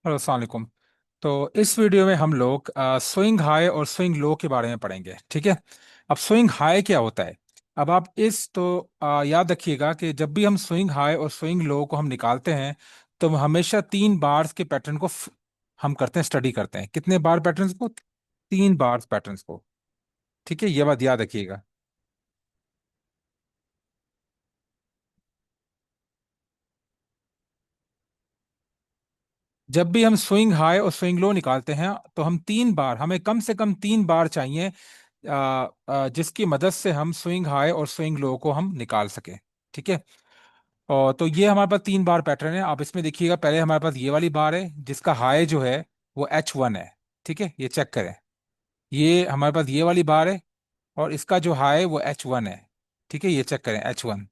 Hello, अस्सलाम वालेकुम। तो इस वीडियो में हम लोग स्विंग हाई और स्विंग लो के बारे में पढ़ेंगे। ठीक है। अब स्विंग हाई क्या होता है? अब आप इस तो याद रखिएगा कि जब भी हम स्विंग हाई और स्विंग लो को हम निकालते हैं तो हम हमेशा 3 बार्स के पैटर्न को हम करते हैं, स्टडी करते हैं। कितने बार पैटर्न्स को? 3 बार पैटर्न्स को। ठीक है, ये बात याद रखिएगा। जब भी हम स्विंग हाई और स्विंग लो निकालते हैं तो हम 3 बार, हमें कम से कम 3 बार चाहिए जिसकी मदद से हम स्विंग हाई और स्विंग लो को हम निकाल सकें। ठीक है। और तो ये हमारे पास 3 बार पैटर्न है। आप इसमें देखिएगा, पहले हमारे पास ये वाली बार है जिसका हाई जो है वो H1 है। ठीक है, ये चेक करें। ये हमारे पास ये वाली बार है और इसका जो हाई है वो H1 है। ठीक है, ये चेक करें, H1।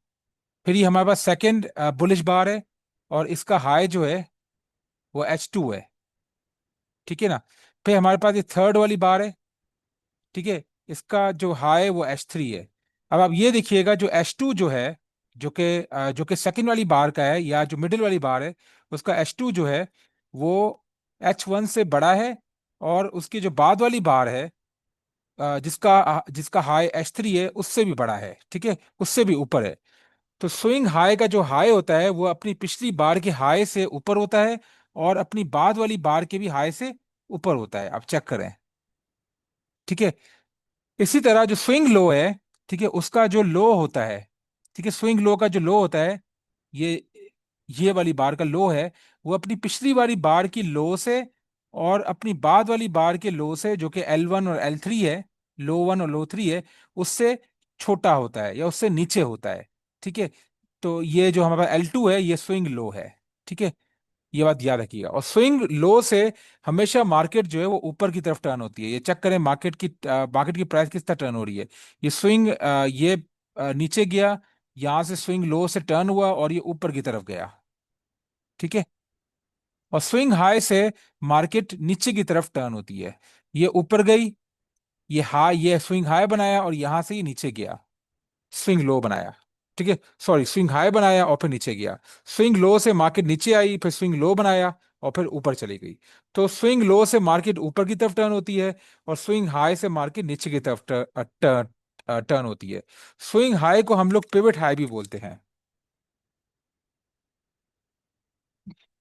फिर ये हमारे पास सेकेंड बुलिश बार है और इसका हाई जो है वो H2 है। ठीक है ना। फिर हमारे पास ये थर्ड वाली बार है। ठीक है, इसका जो हाई है वो H3 है। अब आप ये देखिएगा, जो H2 जो है, जो कि सेकंड वाली बार का है या जो मिडिल वाली बार है, उसका H2 जो है वो H1 से बड़ा है। और उसकी जो बाद वाली बार है, जिसका हाई H3 है, उससे भी बड़ा है। ठीक है, उससे भी ऊपर है। तो स्विंग हाई का जो हाई होता है वो अपनी पिछली बार के हाई से ऊपर होता है और अपनी बाद वाली बार के भी हाई से ऊपर होता है। आप चेक करें। ठीक है। इसी तरह जो स्विंग लो है, ठीक है, उसका जो लो होता है, ठीक है, स्विंग लो का जो लो होता है, ये ये वाली बार का लो है, वो अपनी पिछली वाली बार की लो से और अपनी बाद वाली बार के लो से, जो कि L1 और L3 है, लो वन और लो थ्री है, उससे छोटा होता है या उससे नीचे होता है। ठीक है। तो ये जो हमारा L2 है, ये स्विंग लो है। ठीक है, ये बात याद रखिएगा। और स्विंग लो से हमेशा मार्केट जो है वो ऊपर की तरफ टर्न होती है। ये चेक करें, मार्केट की प्राइस किस तरह टर्न हो रही है। ये स्विंग ये नीचे गया, यहां से स्विंग लो से टर्न हुआ और ये ऊपर की तरफ गया। ठीक है। और स्विंग हाई से मार्केट नीचे की तरफ टर्न होती है। ये ऊपर गई, ये स्विंग हाई बनाया और यहां से ये नीचे गया, स्विंग लो बनाया। ठीक है, सॉरी, स्विंग हाई बनाया और फिर नीचे गया। स्विंग लो से मार्केट नीचे आई, फिर स्विंग लो बनाया और फिर ऊपर चली गई। तो स्विंग लो से मार्केट ऊपर की तरफ टर्न होती है और स्विंग हाई से मार्केट नीचे की तरफ टर्न होती है। स्विंग हाई को हम लोग पिवट हाई भी बोलते हैं।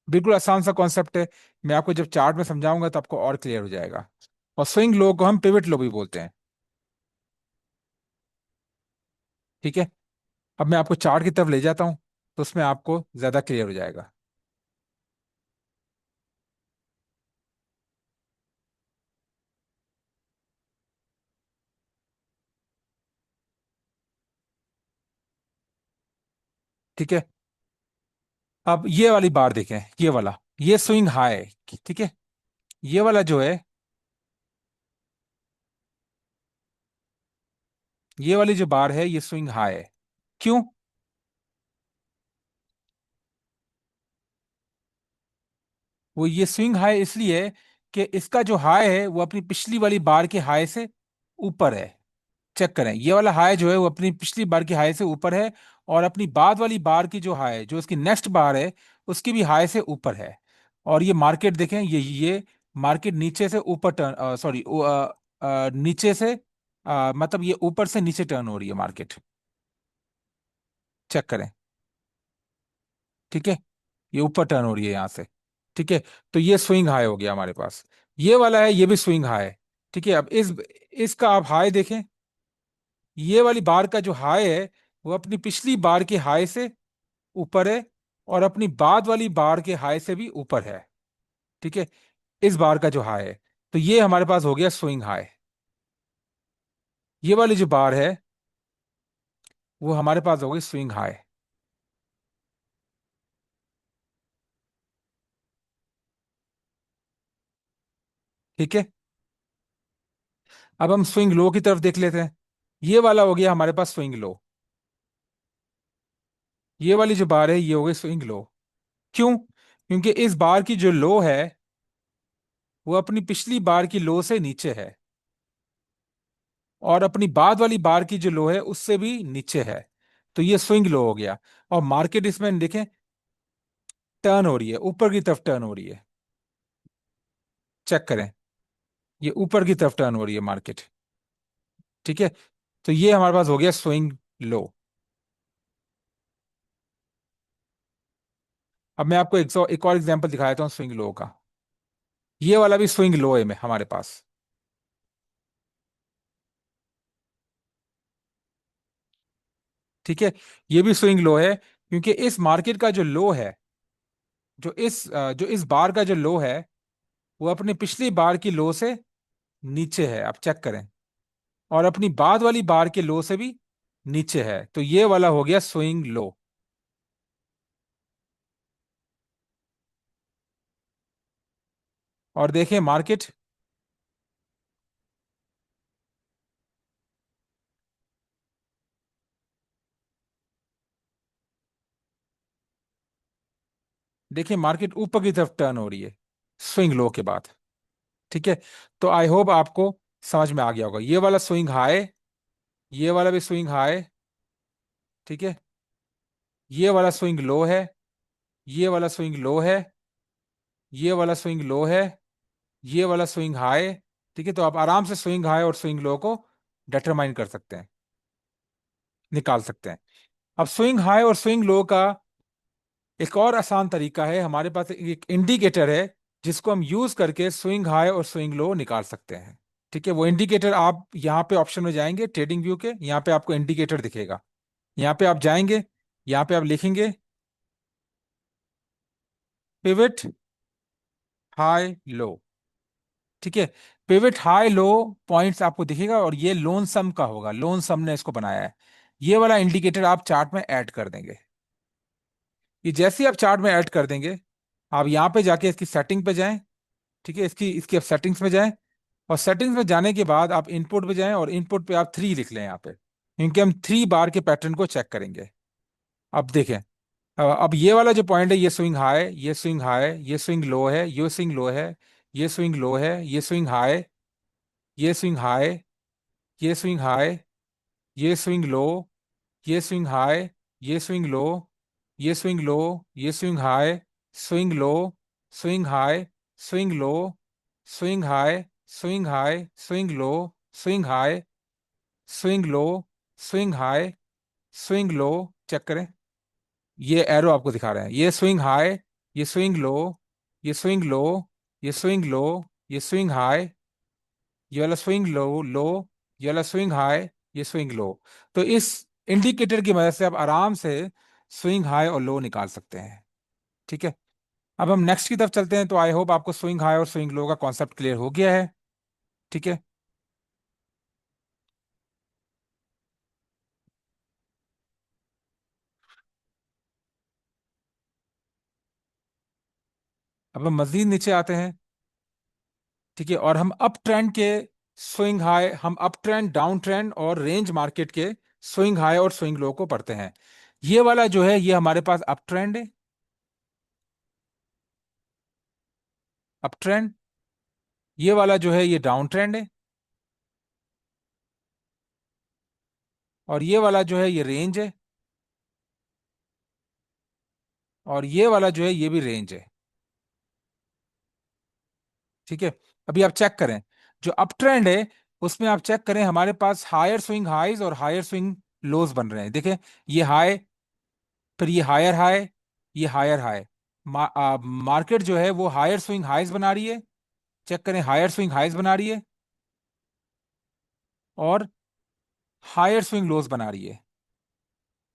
बिल्कुल आसान सा कॉन्सेप्ट है। मैं आपको जब चार्ट में समझाऊंगा तो आपको और क्लियर हो जाएगा। और स्विंग लो को हम पिवट लो भी बोलते हैं। ठीक है। अब मैं आपको चार्ट की तरफ ले जाता हूं तो उसमें आपको ज्यादा क्लियर हो जाएगा। ठीक है। अब ये वाली बार देखें, ये वाला, ये स्विंग हाई है। ठीक है। ये वाला जो है, ये वाली जो बार है, ये स्विंग हाई है। क्यों? वो ये स्विंग हाई इसलिए कि इसका जो हाई है वो अपनी पिछली वाली बार के हाई से ऊपर है। चेक करें, ये वाला हाई जो है वो अपनी पिछली बार की हाई से ऊपर है और अपनी बाद वाली बार की जो हाई है, जो इसकी नेक्स्ट बार है, उसकी भी हाई से ऊपर है। और ये मार्केट देखें, ये मार्केट नीचे से ऊपर टर्न, सॉरी, नीचे से, मतलब ये ऊपर से नीचे टर्न हो रही है मार्केट। चेक करें। ठीक है, ये ऊपर टर्न हो रही है यहाँ से। ठीक है। तो ये स्विंग हाई हो गया हमारे पास। ये वाला है, ये भी स्विंग हाई है। ठीक है। अब इस इसका आप हाई देखें। ये वाली बार का जो हाई है वो अपनी पिछली बार के हाई से ऊपर है और अपनी बाद वाली बार के हाई से भी ऊपर है। ठीक है, इस बार का जो हाई है, तो ये हमारे पास हो गया स्विंग हाई। ये वाली जो बार है वो हमारे पास हो गई स्विंग हाई। ठीक है। अब हम स्विंग लो की तरफ देख लेते हैं। ये वाला हो गया हमारे पास स्विंग लो। ये वाली जो बार है ये हो गई स्विंग लो। क्यों? क्योंकि इस बार की जो लो है वो अपनी पिछली बार की लो से नीचे है और अपनी बाद वाली बार की जो लो है उससे भी नीचे है। तो ये स्विंग लो हो गया। और मार्केट इसमें देखें, टर्न हो रही है, ऊपर की तरफ टर्न हो रही है। चेक करें, ये ऊपर की तरफ टर्न हो रही है मार्केट। ठीक है, तो ये हमारे पास हो गया स्विंग लो। अब मैं आपको एक और एग्जांपल दिखा देता हूँ स्विंग लो का। ये वाला भी स्विंग लो है में हमारे पास। ठीक है, ये भी स्विंग लो है, क्योंकि इस मार्केट का जो लो है, जो इस बार का जो लो है, वो अपनी पिछली बार की लो से नीचे है, आप चेक करें। और अपनी बाद वाली बार के लो से भी नीचे है, तो ये वाला हो गया स्विंग लो। और देखें मार्केट, देखिए मार्केट ऊपर की तरफ टर्न हो रही है स्विंग लो के बाद। ठीक है, तो आई होप आपको समझ में आ गया होगा। ये वाला स्विंग हाई, ये वाला भी स्विंग हाई। ठीक है, ये वाला स्विंग लो है, ये वाला स्विंग लो है, ये वाला स्विंग लो है, ये वाला स्विंग हाई। ठीक है, तो आप आराम से स्विंग हाई और स्विंग लो को डिटरमाइन कर सकते हैं, निकाल सकते हैं। अब स्विंग हाई और स्विंग लो का एक और आसान तरीका है, हमारे पास एक इंडिकेटर है जिसको हम यूज करके स्विंग हाई और स्विंग लो निकाल सकते हैं। ठीक है, वो इंडिकेटर आप यहाँ पे ऑप्शन में जाएंगे, ट्रेडिंग व्यू के यहाँ पे आपको इंडिकेटर दिखेगा। यहाँ पे आप जाएंगे, यहाँ पे आप लिखेंगे पिवट हाई लो। ठीक है, पिवट हाई लो पॉइंट्स आपको दिखेगा, और ये लोन सम का होगा, लोन सम ने इसको बनाया है। ये वाला इंडिकेटर आप चार्ट में ऐड कर देंगे। ये जैसे ही आप चार्ट में ऐड कर देंगे, आप यहाँ पे जाके इसकी सेटिंग पे जाएं। ठीक है, इसकी इसकी आप सेटिंग्स में जाएं, और सेटिंग्स में जाने के बाद आप इनपुट पे जाएं, और इनपुट पे आप 3 लिख लें यहाँ पे, क्योंकि हम 3 बार के पैटर्न को चेक करेंगे। अब देखें, अब ये वाला जो पॉइंट है, ये स्विंग हाई, ये स्विंग हाई, ये स्विंग लो है, ये स्विंग लो है, ये स्विंग लो है, ये स्विंग हाई, ये स्विंग हाई, ये स्विंग हाई, ये स्विंग लो, ये स्विंग हाई, ये स्विंग लो, ये स्विंग लो, ये swing high, swing low, swing high, swing low, swing high, swing high, swing low, swing high, swing low, swing high, swing low. Check करें, ये arrow आपको दिखा रहे हैं, ये स्विंग हाई, ये स्विंग लो, ये स्विंग लो, ये स्विंग लो, ये स्विंग हाई, ये वाला स्विंग लो लो, ये वाला स्विंग हाई, ये स्विंग लो। तो इस इंडिकेटर की मदद से आप आराम से स्विंग हाई और लो निकाल सकते हैं। ठीक है, अब हम नेक्स्ट की तरफ चलते हैं। तो आई होप आपको स्विंग हाई और स्विंग लो का कॉन्सेप्ट क्लियर हो गया है। ठीक है, अब हम मजीद नीचे आते हैं। ठीक है, और हम अप ट्रेंड के स्विंग हाई, हम अप ट्रेंड, डाउन ट्रेंड और रेंज मार्केट के स्विंग हाई और स्विंग लो को पढ़ते हैं। ये वाला जो है, ये हमारे पास अप ट्रेंड है, अप ट्रेंड। ये वाला जो है, ये डाउन ट्रेंड है। और ये वाला जो है, ये रेंज है। और ये वाला जो है, ये भी रेंज है। ठीक है, अभी आप चेक करें, जो अप ट्रेंड है उसमें आप चेक करें, हमारे पास हायर स्विंग हाइज और हायर स्विंग लोज बन रहे हैं। देखें, ये हाई, फिर ये हायर हाई, ये हायर हाई। मार्केट जो है वो हायर स्विंग हाइज बना रही है। चेक करें, हायर स्विंग हाइज बना रही है, और हायर स्विंग लोज बना रही है,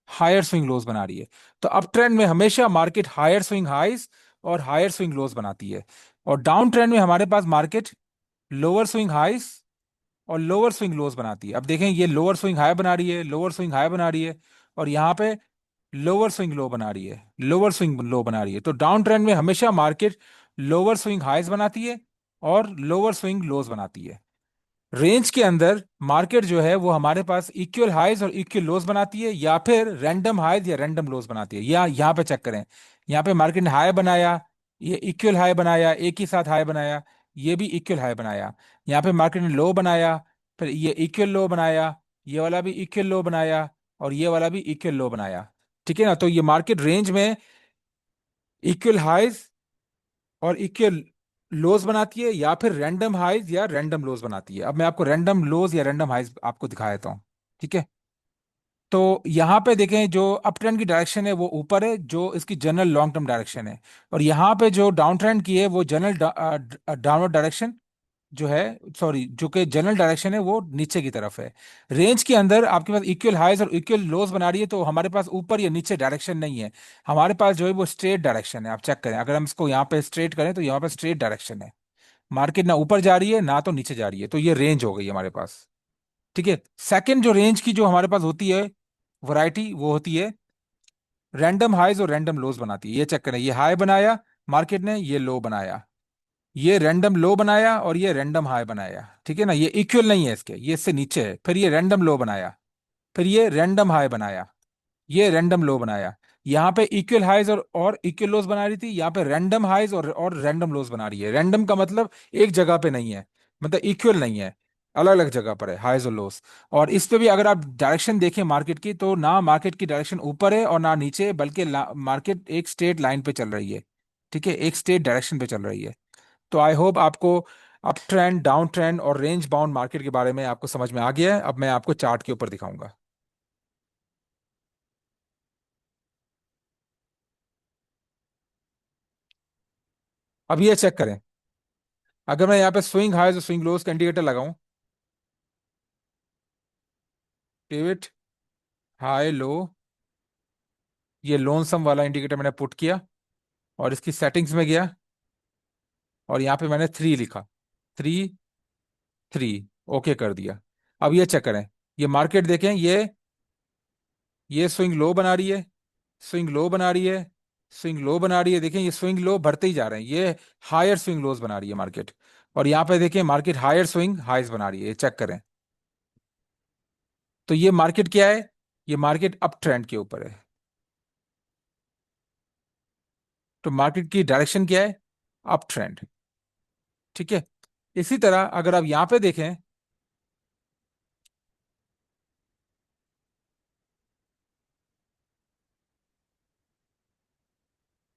हायर स्विंग लोज बना रही है। तो अप ट्रेंड में हमेशा मार्केट हायर स्विंग हाइज और हायर स्विंग लोज बनाती है। और डाउन ट्रेंड में हमारे पास मार्केट लोअर स्विंग हाइज और लोअर स्विंग लोज बनाती है। अब देखें, ये लोअर स्विंग हाई बना रही है, लोअर स्विंग हाई बना रही है, और यहाँ पे लोअर स्विंग लो बना रही है, लोअर स्विंग लो बना रही है। तो डाउन ट्रेंड में हमेशा मार्केट लोअर स्विंग हाइज बनाती है और लोअर स्विंग लोज बनाती है। रेंज के अंदर मार्केट जो है वो हमारे पास इक्वल हाइज और इक्वल लोज बनाती है, या फिर रैंडम हाइज या रैंडम लोज बनाती है। या यहाँ पे चेक करें, यहाँ पे मार्केट ने हाई बनाया, ये इक्वल हाई बनाया, एक ही साथ हाई बनाया, ये भी इक्वल हाई बनाया। यहाँ पे मार्केट ने लो बनाया, फिर ये इक्वल लो बनाया, ये वाला भी इक्वल लो बनाया, और ये वाला भी इक्वल लो बनाया। ठीक है ना, तो ये मार्केट रेंज में इक्वल हाइज और इक्वल लोज बनाती है, या फिर रैंडम हाइज या रैंडम लोज बनाती है। अब मैं आपको रैंडम लोज या रैंडम हाइज आपको दिखा देता हूँ। ठीक है। तो यहाँ पे देखें, जो अप ट्रेंड की डायरेक्शन है वो ऊपर है, जो इसकी जनरल लॉन्ग टर्म डायरेक्शन है। और यहाँ पे जो डाउन ट्रेंड की है वो जनरल डाउनवर्ड डायरेक्शन जो है, सॉरी, जो कि जनरल डायरेक्शन है वो नीचे की तरफ है। रेंज के अंदर आपके पास इक्वल हाइज और इक्वल लोज बना रही है, तो हमारे पास ऊपर या नीचे डायरेक्शन नहीं है। हमारे पास जो है वो स्ट्रेट डायरेक्शन है। आप चेक करें, अगर हम इसको यहाँ पे स्ट्रेट करें तो यहाँ पे स्ट्रेट डायरेक्शन है। मार्केट ना ऊपर जा रही है ना तो नीचे जा रही है, तो ये रेंज हो गई हमारे पास। ठीक है। सेकंड जो रेंज की जो हमारे पास होती है वैरायटी, वो होती है रैंडम हाइज और रैंडम लोज बनाती है। ये चेक करें, ये हाई बनाया मार्केट ने, ये लो बनाया, ये रैंडम लो बनाया और ये रैंडम हाई बनाया। ठीक है ना, ये इक्वल नहीं है इसके, ये इससे नीचे है। फिर ये रैंडम लो बनाया, फिर ये रैंडम हाई बनाया, ये रैंडम लो बनाया। यहाँ पे इक्वल हाइज और इक्वल लोज बना रही थी, यहाँ पे रैंडम हाइज और रैंडम लोज बना रही है। रैंडम का मतलब एक जगह पे नहीं है, मतलब इक्वल नहीं है, अलग अलग जगह पर है हाइज और लोज। और इस पे भी अगर आप डायरेक्शन देखें मार्केट की, तो ना मार्केट की डायरेक्शन ऊपर है और ना नीचे है, बल्कि मार्केट एक स्ट्रेट लाइन पे चल रही है। ठीक है, एक स्ट्रेट डायरेक्शन पे चल रही है। तो आई होप आपको अप ट्रेंड, डाउन ट्रेंड और रेंज बाउंड मार्केट के बारे में आपको समझ में आ गया है। अब मैं आपको चार्ट के ऊपर दिखाऊंगा। अब ये चेक करें, अगर मैं यहाँ पे स्विंग हाइज और स्विंग लोज का इंडिकेटर लगाऊं, पिवट, हाई लो, ये लोन सम वाला इंडिकेटर मैंने पुट किया और इसकी सेटिंग्स में गया और यहाँ पे मैंने 3 लिखा, 3, 3, ओके कर दिया। अब ये चेक करें, ये मार्केट देखें, ये स्विंग लो बना रही है, स्विंग लो बना रही है, स्विंग लो बना रही है। देखें ये स्विंग लो बढ़ते ही जा रहे हैं, ये हायर स्विंग लोज बना रही है मार्केट। और यहाँ पे देखें मार्केट हायर स्विंग हाइज बना रही है, ये चेक करें। तो ये मार्केट क्या है? ये मार्केट अप ट्रेंड के ऊपर है। तो मार्केट की डायरेक्शन क्या है? Up trend. ठीक है। इसी तरह अगर आप यहां पे देखें,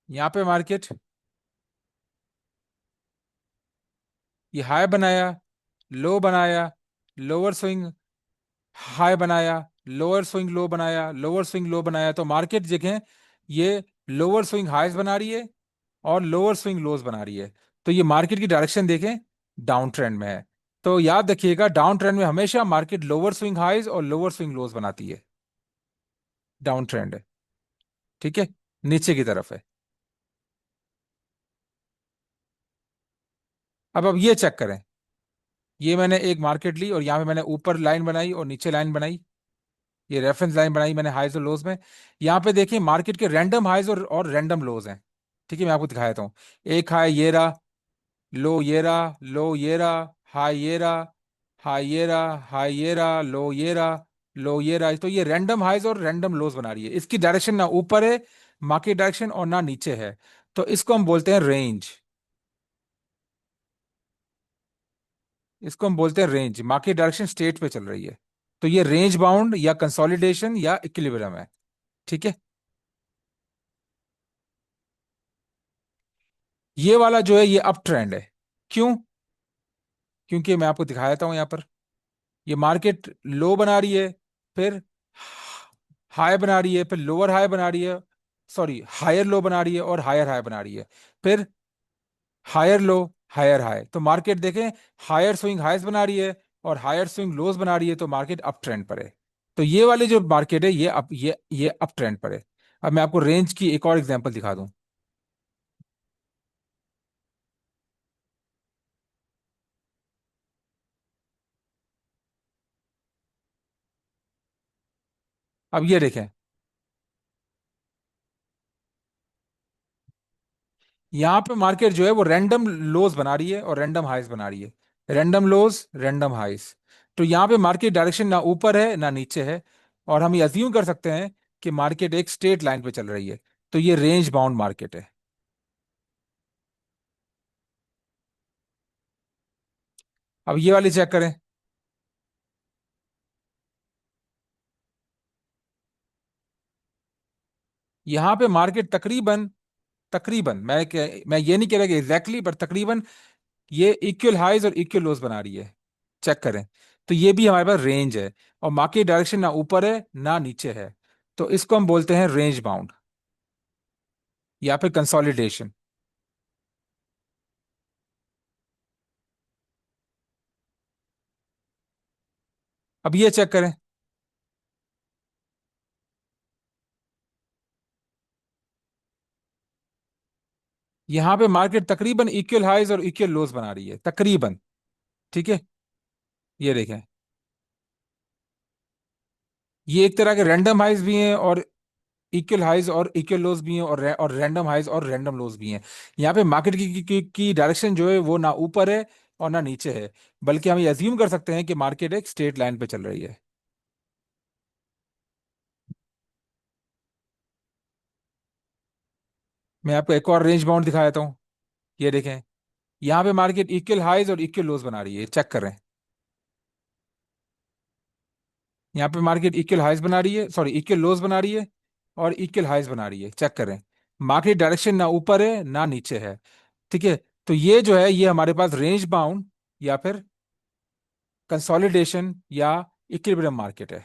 यहां पे मार्केट ये हाई बनाया, लो बनाया, लोअर स्विंग हाई बनाया, लोअर स्विंग लो बनाया, लोअर स्विंग लो बनाया, तो मार्केट देखें ये लोअर स्विंग हाइज बना रही है और लोअर स्विंग लोज बना रही है। तो ये मार्केट की डायरेक्शन देखें, डाउन ट्रेंड में है। तो याद रखिएगा, डाउन ट्रेंड में हमेशा मार्केट लोअर स्विंग हाइज और लोअर स्विंग लोज बनाती है। डाउन ट्रेंड है। ठीक है, नीचे की तरफ है। अब ये चेक करें, ये मैंने एक मार्केट ली और यहाँ पे मैंने ऊपर लाइन बनाई और नीचे लाइन बनाई, ये रेफरेंस लाइन बनाई मैंने हाइज और लोज में। यहाँ पे देखिए मार्केट के रैंडम हाइज और रैंडम लोज हैं। ठीक है, मैं आपको दिखा देता हूँ। एक हाई ये रहा, लो ये रहा, लो ये रहा, हाई ये रहा, हाई ये रहा, हाई ये रहा, लो ये रहा, लो ये रहा। तो ये रैंडम हाइज और रैंडम लोज बना रही है। इसकी डायरेक्शन ना ऊपर है मार्केट डायरेक्शन और ना नीचे है, तो इसको हम बोलते हैं रेंज। इसको हम बोलते हैं रेंज, मार्केट डायरेक्शन स्टेट पे चल रही है। तो ये रेंज बाउंड या कंसोलिडेशन या इक्विलिब्रियम है। ठीक है। ये वाला जो है ये अप ट्रेंड है। क्यों? क्योंकि मैं आपको दिखा देता हूं यहां पर, ये मार्केट लो बना रही है, फिर हाई बना रही है, फिर लोअर हाई बना रही है, सॉरी हायर लो बना रही है और हायर हाई बना रही है, फिर हायर लो, हायर हाई। तो मार्केट देखें हायर स्विंग हाइज बना रही है और हायर स्विंग लोज बना रही है, तो मार्केट अप ट्रेंड पर है। तो ये वाली जो मार्केट है ये अप ट्रेंड पर है। अब मैं आपको रेंज की एक और एग्जांपल दिखा दूं। अब ये देखें, यहाँ पे मार्केट जो है वो रैंडम लोज बना रही है और रैंडम हाइज बना रही है, रैंडम लोज रैंडम हाइज। तो यहाँ पे मार्केट डायरेक्शन ना ऊपर है ना नीचे है, और हम ये अज्यूम कर सकते हैं कि मार्केट एक स्ट्रेट लाइन पे चल रही है। तो ये रेंज बाउंड मार्केट है। अब ये वाली चेक करें, यहाँ पे मार्केट तकरीबन तकरीबन, मैं ये नहीं कह रहा कि एग्जैक्टली, पर तकरीबन ये इक्वल हाइज और इक्वल लोज बना रही है। चेक करें। तो ये भी हमारे पास रेंज है, और मार्केट डायरेक्शन ना ऊपर है ना नीचे है। तो इसको हम बोलते हैं रेंज बाउंड या फिर कंसोलिडेशन। अब ये चेक करें। यहां पे मार्केट तकरीबन इक्वल हाइज और इक्वल लोज बना रही है, तकरीबन। ठीक है। ये देखें, ये एक तरह के रैंडम हाइज भी हैं, और इक्वल हाइज और इक्वल लोज भी हैं, और रैंडम हाइज और रैंडम लोज भी हैं। यहाँ पे मार्केट की डायरेक्शन जो है वो ना ऊपर है और ना नीचे है, बल्कि हम ये अज्यूम कर सकते हैं कि मार्केट एक स्ट्रेट लाइन पे चल रही है। मैं आपको एक और रेंज बाउंड दिखा देता हूँ। ये देखें, यहाँ पे मार्केट इक्वल हाइज और इक्वल लोज बना रही है, चेक कर रहे हैं। यहाँ पे मार्केट इक्वल हाइज बना रही है, सॉरी इक्वल लोज बना रही है, और इक्वल हाइज बना रही है, चेक करें। मार्केट डायरेक्शन ना ऊपर है ना नीचे है। ठीक है। तो ये जो है ये हमारे पास रेंज बाउंड या फिर कंसोलिडेशन या इक्विलिब्रियम मार्केट है।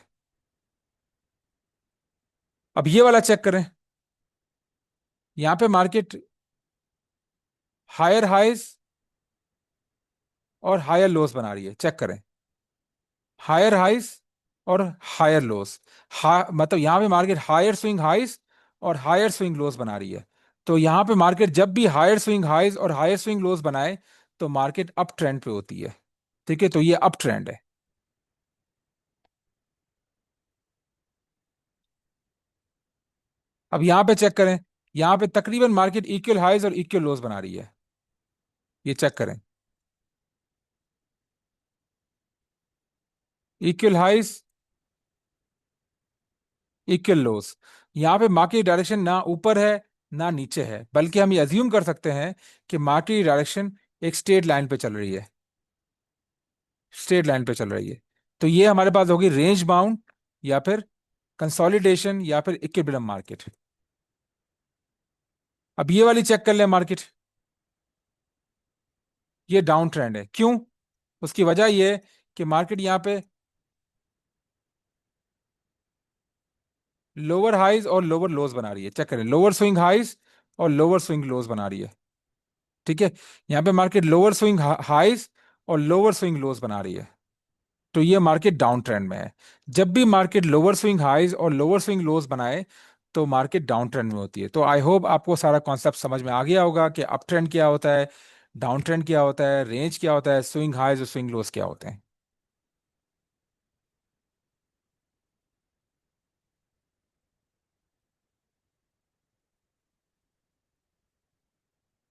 अब ये वाला चेक करें। यहाँ पे मार्केट हायर हाइज और हायर लोस बना रही है, चेक करें। हायर हाइज और हायर लोस, मतलब यहाँ पे मार्केट हायर स्विंग हाइज और हायर स्विंग लोस बना रही है। तो यहाँ पे मार्केट जब भी हायर स्विंग हाइज और हायर स्विंग लोस बनाए, तो मार्केट अप ट्रेंड पे होती है। ठीक है, तो ये अप ट्रेंड है। अब यहाँ पे चेक करें। यहाँ पे तकरीबन मार्केट इक्वल हाइज और इक्वल लोस बना रही है। ये चेक करें। Equal highs, equal lows. यहाँ पे मार्केट डायरेक्शन ना ऊपर है ना नीचे है, बल्कि हम ये अज्यूम कर सकते हैं कि मार्केट डायरेक्शन एक स्ट्रेट लाइन पे चल रही है। स्ट्रेट लाइन पे चल रही है। तो ये हमारे पास होगी रेंज बाउंड या फिर कंसोलिडेशन या फिर इक्विलिब्रियम मार्केट। अब ये वाली चेक कर ले मार्केट। ये डाउन ट्रेंड है, क्यों? उसकी वजह ये है कि मार्केट यहाँ पे लोअर हाइज और लोअर लोज बना रही है, चेक करें, लोअर स्विंग हाइज और लोअर स्विंग लोज बना रही है। ठीक है। यहाँ पे मार्केट लोअर स्विंग हाइज और लोअर स्विंग लोज बना रही है। तो ये मार्केट डाउन ट्रेंड में है। जब भी मार्केट लोअर स्विंग हाइज और लोअर स्विंग लोज बनाए, तो मार्केट डाउन ट्रेंड में होती है। तो आई होप आपको सारा कॉन्सेप्ट समझ में आ गया होगा कि अप ट्रेंड क्या होता है, डाउन ट्रेंड क्या होता है, रेंज क्या होता है, स्विंग हाइज और स्विंग लोज क्या होते हैं।